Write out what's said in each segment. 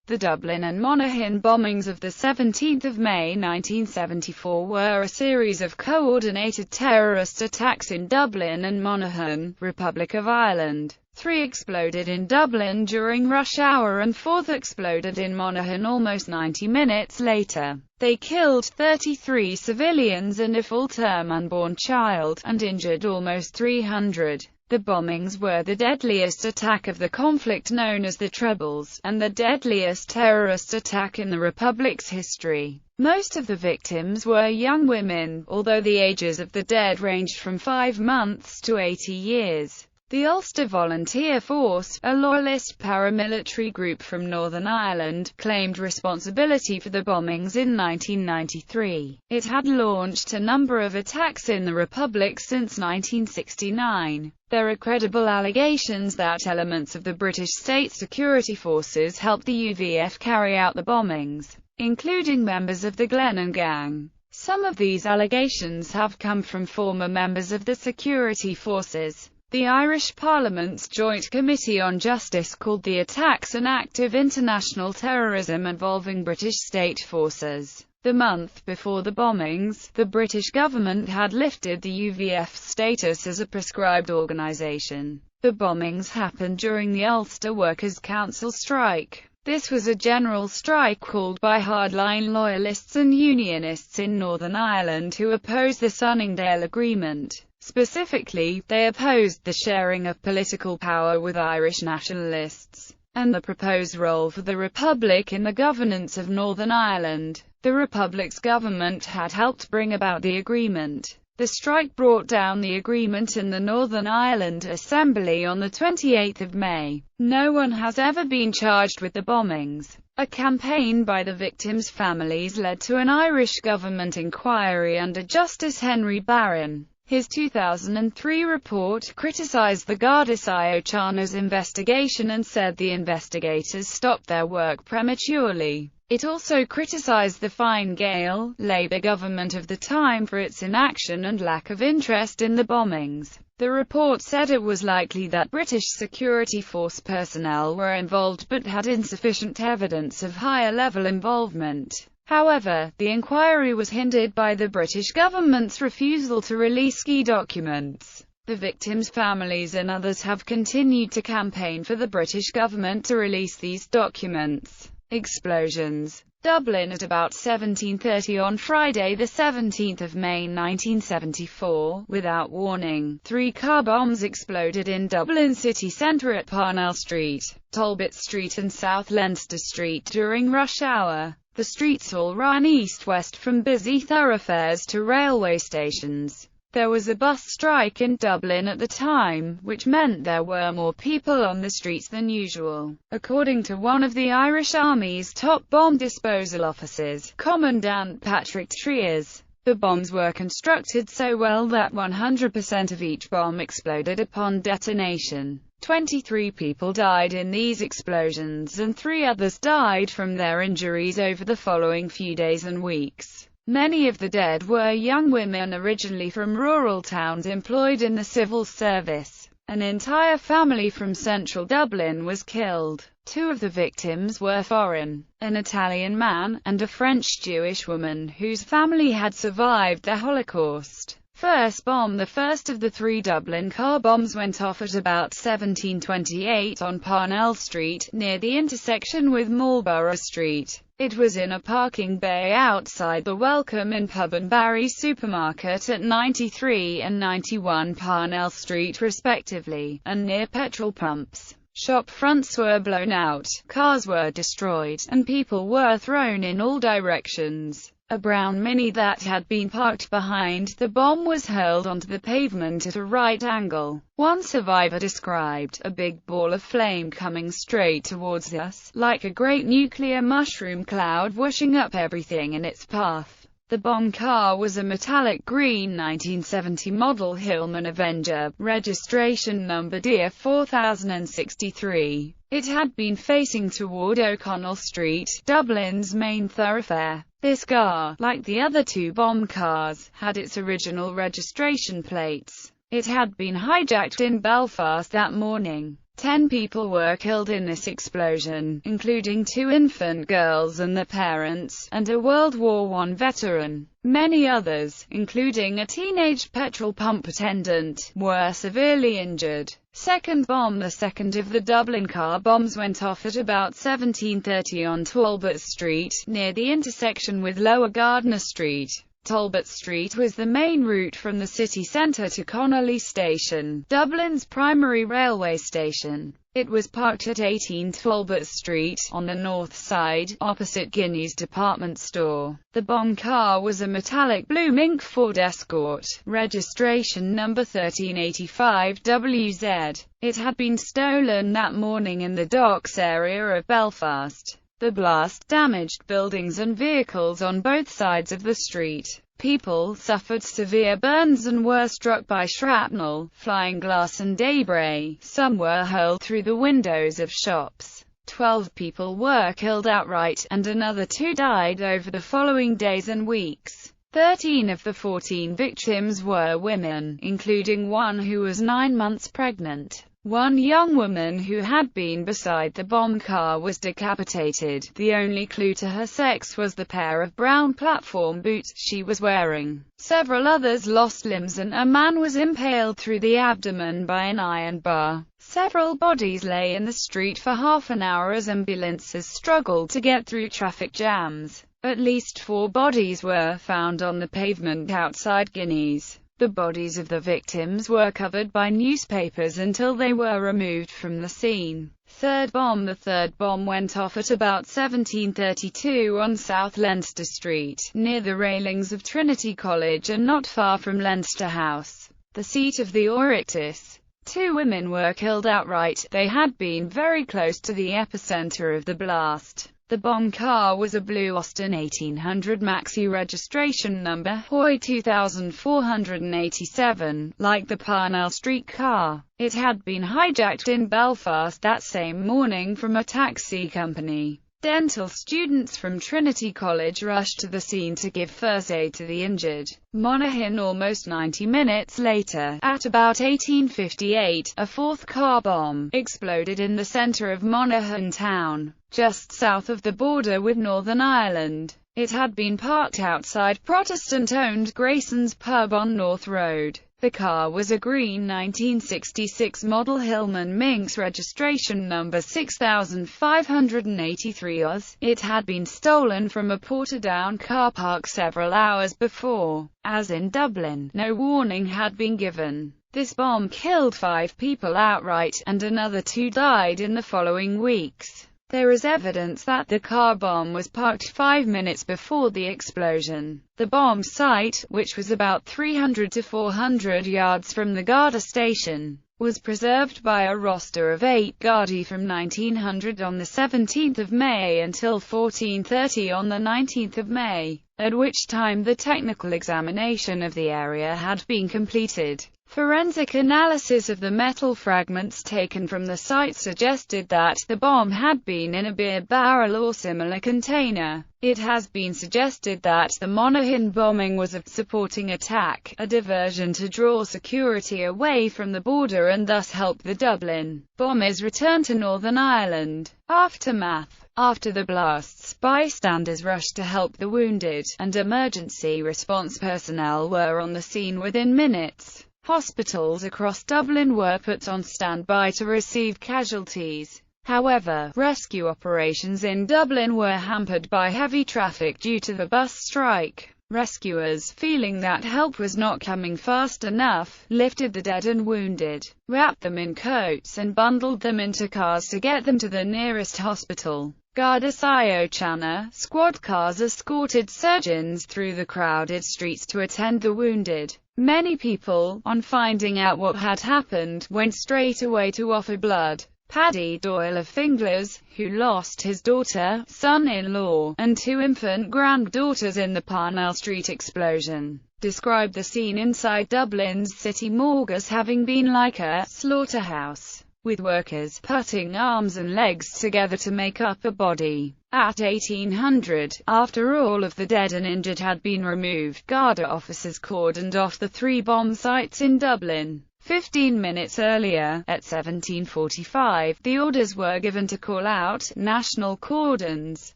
The Dublin and Monaghan bombings of 17 May 1974 were a series of coordinated terrorist attacks in Dublin and Monaghan, Republic of Ireland. 3 exploded in Dublin during rush hour and 4th exploded in Monaghan almost 90 minutes later. They killed 33 civilians and a full-term unborn child, and injured almost 300. The bombings were the deadliest attack of the conflict known as the Troubles, and the deadliest terrorist attack in the Republic's history. Most of the victims were young women, although the ages of the dead ranged from 5 months to 80 years. The Ulster Volunteer Force, a loyalist paramilitary group from Northern Ireland, claimed responsibility for the bombings in 1993. It had launched a number of attacks in the Republic since 1969. There are credible allegations that elements of the British state security forces helped the UVF carry out the bombings, including members of the Glennon Gang. Some of these allegations have come from former members of the security forces. The Irish Parliament's Joint Committee on Justice called the attacks an act of international terrorism involving British state forces. The month before the bombings, the British government had lifted the UVF's status as a proscribed organisation. The bombings happened during the Ulster Workers' Council strike. This was a general strike called by hardline loyalists and unionists in Northern Ireland who opposed the Sunningdale Agreement. Specifically, they opposed the sharing of political power with Irish nationalists, and the proposed role for the Republic in the governance of Northern Ireland. The Republic's government had helped bring about the agreement. The strike brought down the agreement in the Northern Ireland Assembly on 28 May. No one has ever been charged with the bombings. A campaign by the victims' families led to an Irish government inquiry under Justice Henry Barron. His 2003 report criticized the Garda Síochána's investigation and said the investigators stopped their work prematurely. It also criticized the Fine Gael, Labour government of the time for its inaction and lack of interest in the bombings. The report said it was likely that British security force personnel were involved but had insufficient evidence of higher-level involvement. However, the inquiry was hindered by the British government's refusal to release key documents. The victims' families and others have continued to campaign for the British government to release these documents. Explosions. Dublin at about 17:30 on Friday 17 May 1974, without warning, 3 car bombs exploded in Dublin city centre at Parnell Street, Talbot Street and South Leinster Street during rush hour. The streets all ran east-west from busy thoroughfares to railway stations. There was a bus strike in Dublin at the time, which meant there were more people on the streets than usual. According to one of the Irish Army's top bomb disposal officers, Commandant Patrick Trias, the bombs were constructed so well that 100% of each bomb exploded upon detonation. 23 people died in these explosions and 3 others died from their injuries over the following few days and weeks. Many of the dead were young women originally from rural towns employed in the civil service. An entire family from central Dublin was killed. 2 of the victims were foreign, an Italian man, and a French Jewish woman whose family had survived the Holocaust. First bomb. The first of the 3 Dublin car bombs went off at about 17:28 on Parnell Street, near the intersection with Marlborough Street. It was in a parking bay outside the Welcome Inn pub and Barry's supermarket at 93 and 91 Parnell Street respectively, and near petrol pumps. Shop fronts were blown out, cars were destroyed, and people were thrown in all directions. A brown Mini that had been parked behind the bomb was hurled onto the pavement at a right angle. One survivor described, "A big ball of flame coming straight towards us, like a great nuclear mushroom cloud whooshing up everything in its path." The bomb car was a metallic green 1970 model Hillman Avenger, registration number DR 4063. It had been facing toward O'Connell Street, Dublin's main thoroughfare. This car, like the other 2 bomb cars, had its original registration plates. It had been hijacked in Belfast that morning. 10 people were killed in this explosion, including 2 infant girls and their parents, and a World War I veteran. Many others, including a teenage petrol pump attendant, were severely injured. Second bomb. The second of the Dublin car bombs went off at about 17:30 on Talbot Street, near the intersection with Lower Gardner Street. Talbot Street was the main route from the city centre to Connolly Station, Dublin's primary railway station. It was parked at 18 Talbot Street, on the north side, opposite Guinea's department store. The bomb car was a metallic blue mink Ford Escort, registration number 1385WZ. It had been stolen that morning in the docks area of Belfast. The blast damaged buildings and vehicles on both sides of the street. People suffered severe burns and were struck by shrapnel, flying glass and debris. Some were hurled through the windows of shops. 12 people were killed outright, and another 2 died over the following days and weeks. 13 of the 14 victims were women, including one who was 9 months pregnant. One young woman who had been beside the bomb car was decapitated. The only clue to her sex was the pair of brown platform boots she was wearing. Several others lost limbs, and a man was impaled through the abdomen by an iron bar. Several bodies lay in the street for half an hour as ambulances struggled to get through traffic jams. At least 4 bodies were found on the pavement outside Guinea's. The bodies of the victims were covered by newspapers until they were removed from the scene. Third bomb. The third bomb went off at about 17:32 on South Leinster Street, near the railings of Trinity College and not far from Leinster House, the seat of the Oireachtas. 2 women were killed outright. They had been very close to the epicenter of the blast. The bomb car was a blue Austin 1800 Maxi registration number HOI 2487, like the Parnell Street car. It had been hijacked in Belfast that same morning from a taxi company. Dental students from Trinity College rushed to the scene to give first aid to the injured. Monaghan. Almost 90 minutes later, at about 18:58, a 4th car bomb exploded in the centre of Monaghan town, just south of the border with Northern Ireland. It had been parked outside Protestant-owned Grayson's pub on North Road. The car was a green 1966 model Hillman Minx registration number 6583 Oz. It had been stolen from a Portadown car park several hours before. As in Dublin, no warning had been given. This bomb killed 5 people outright, and another 2 died in the following weeks. There is evidence that the car bomb was parked 5 minutes before the explosion. The bomb site, which was about 300 to 400 yards from the Garda station, was preserved by a roster of 8 Gardaí from 1900 on the 17th of May until 1430 on the 19th of May, at which time the technical examination of the area had been completed. Forensic analysis of the metal fragments taken from the site suggested that the bomb had been in a beer barrel or similar container. It has been suggested that the Monaghan bombing was a supporting attack, a diversion to draw security away from the border and thus help the Dublin bombers return to Northern Ireland. Aftermath. After the blasts, bystanders rushed to help the wounded, and emergency response personnel were on the scene within minutes. Hospitals across Dublin were put on standby to receive casualties. However, rescue operations in Dublin were hampered by heavy traffic due to the bus strike. Rescuers, feeling that help was not coming fast enough, lifted the dead and wounded, wrapped them in coats and bundled them into cars to get them to the nearest hospital. Garda Síochána squad cars escorted surgeons through the crowded streets to attend the wounded. Many people, on finding out what had happened, went straight away to offer blood. Paddy Doyle of Finglas, who lost his daughter, son-in-law, and 2 infant granddaughters in the Parnell Street explosion, described the scene inside Dublin's city morgue as having been like a slaughterhouse, with workers putting arms and legs together to make up a body. At 1800, after all of the dead and injured had been removed, Garda officers cordoned off the 3 bomb sites in Dublin. 15 minutes earlier, at 17:45, the orders were given to call out national cordons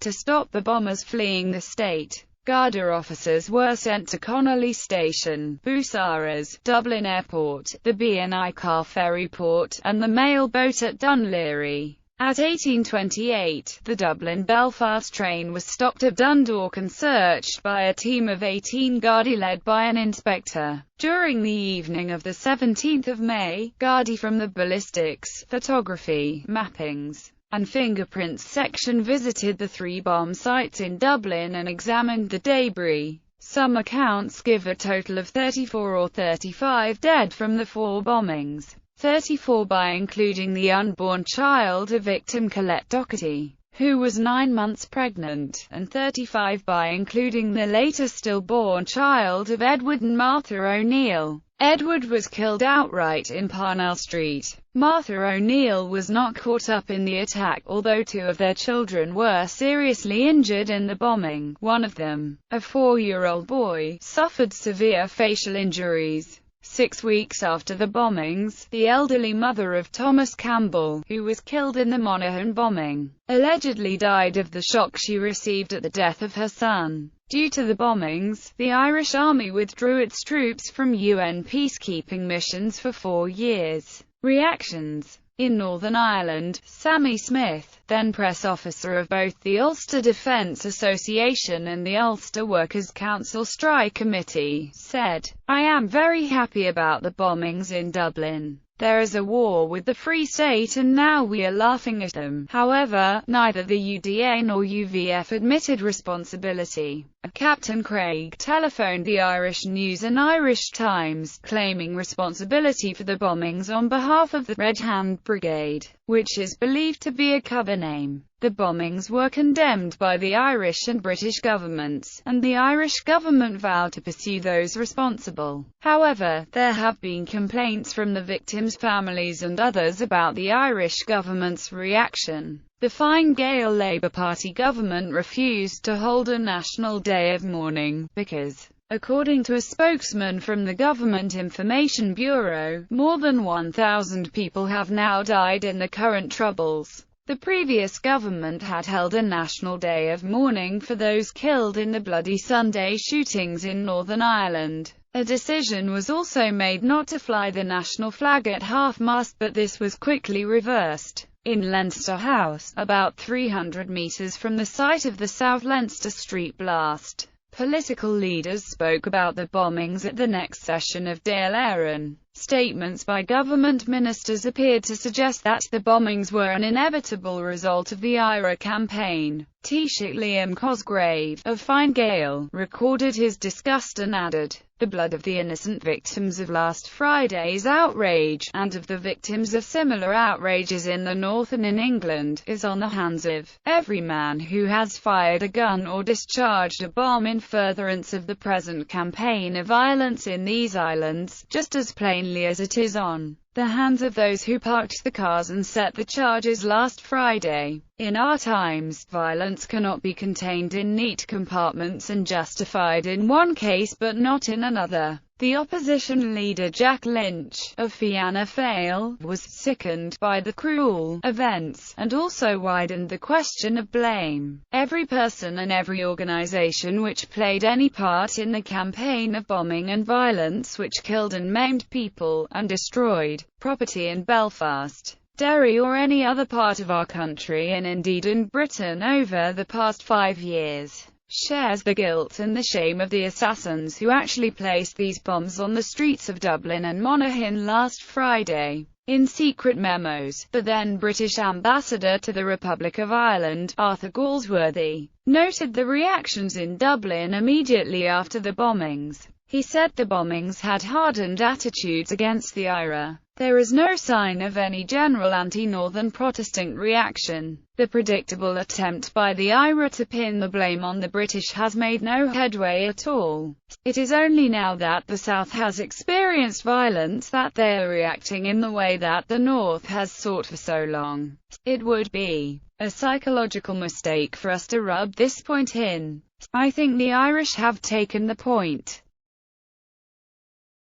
to stop the bombers fleeing the state. Garda officers were sent to Connolly Station, Busaras, Dublin Airport, the B&I car ferry port, and the mail boat at Dunleary. At 18:28, the Dublin-Belfast train was stopped at Dundalk and searched by a team of 18 Gardaí led by an inspector. During the evening of the 17th of May, Gardaí from the ballistics, photography, mappings, and fingerprints section visited the 3 bomb sites in Dublin and examined the debris. Some accounts give a total of 34 or 35 dead from the 4 bombings. 34 by including the unborn child of victim Colette Doherty, who was 9 months pregnant, and 35 by including the later stillborn child of Edward and Martha O'Neill. Edward was killed outright in Parnell Street. Martha O'Neill was not caught up in the attack, although 2 of their children were seriously injured in the bombing. One of them, a 4-year-old boy, suffered severe facial injuries. 6 weeks after the bombings, the elderly mother of Thomas Campbell, who was killed in the Monaghan bombing, allegedly died of the shock she received at the death of her son. Due to the bombings, the Irish Army withdrew its troops from UN peacekeeping missions for 4 years. Reactions. In Northern Ireland, Sammy Smith, then press officer of both the Ulster Defence Association and the Ulster Workers' Council Strike Committee, said, "I am very happy about the bombings in Dublin. There is a war with the Free State and now we are laughing at them." However, neither the UDA nor UVF admitted responsibility. Captain Craig telephoned the Irish News and Irish Times, claiming responsibility for the bombings on behalf of the Red Hand Brigade, which is believed to be a cover name. The bombings were condemned by the Irish and British governments, and the Irish government vowed to pursue those responsible. However, there have been complaints from the victims' families and others about the Irish government's reaction. The Fine Gael Labour Party government refused to hold a national day of mourning, because, according to a spokesman from the Government Information Bureau, more than 1,000 people have now died in the current troubles. The previous government had held a national day of mourning for those killed in the Bloody Sunday shootings in Northern Ireland. A decision was also made not to fly the national flag at half-mast, but this was quickly reversed. In Leinster House, about 300 metres from the site of the South Leinster Street blast, political leaders spoke about the bombings at the next session of Dáil Éireann. Statements by government ministers appeared to suggest that the bombings were an inevitable result of the IRA campaign. Taoiseach Liam Cosgrave, of Fine Gael, recorded his disgust and added, "The blood of the innocent victims of last Friday's outrage, and of the victims of similar outrages in the North and in England, is on the hands of every man who has fired a gun or discharged a bomb in furtherance of the present campaign of violence in these islands, just as plainly as it is on the hands of those who parked the cars and set the charges last Friday. In our times, violence cannot be contained in neat compartments and justified in one case but not in another." The opposition leader Jack Lynch, of Fianna Fáil, was sickened by the cruel events, and also widened the question of blame. "Every person and every organisation which played any part in the campaign of bombing and violence which killed and maimed people, and destroyed property in Belfast, Derry or any other part of our country and indeed in Britain over the past 5 years, shares the guilt and the shame of the assassins who actually placed these bombs on the streets of Dublin and Monaghan last Friday." In secret memos, the then British ambassador to the Republic of Ireland, Arthur Galsworthy, noted the reactions in Dublin immediately after the bombings. He said the bombings had hardened attitudes against the IRA. There is no sign of any general anti-Northern Protestant reaction. The predictable attempt by the IRA to pin the blame on the British has made no headway at all. It is only now that the South has experienced violence that they are reacting in the way that the North has sought for so long. It would be a psychological mistake for us to rub this point in. I think the Irish have taken the point.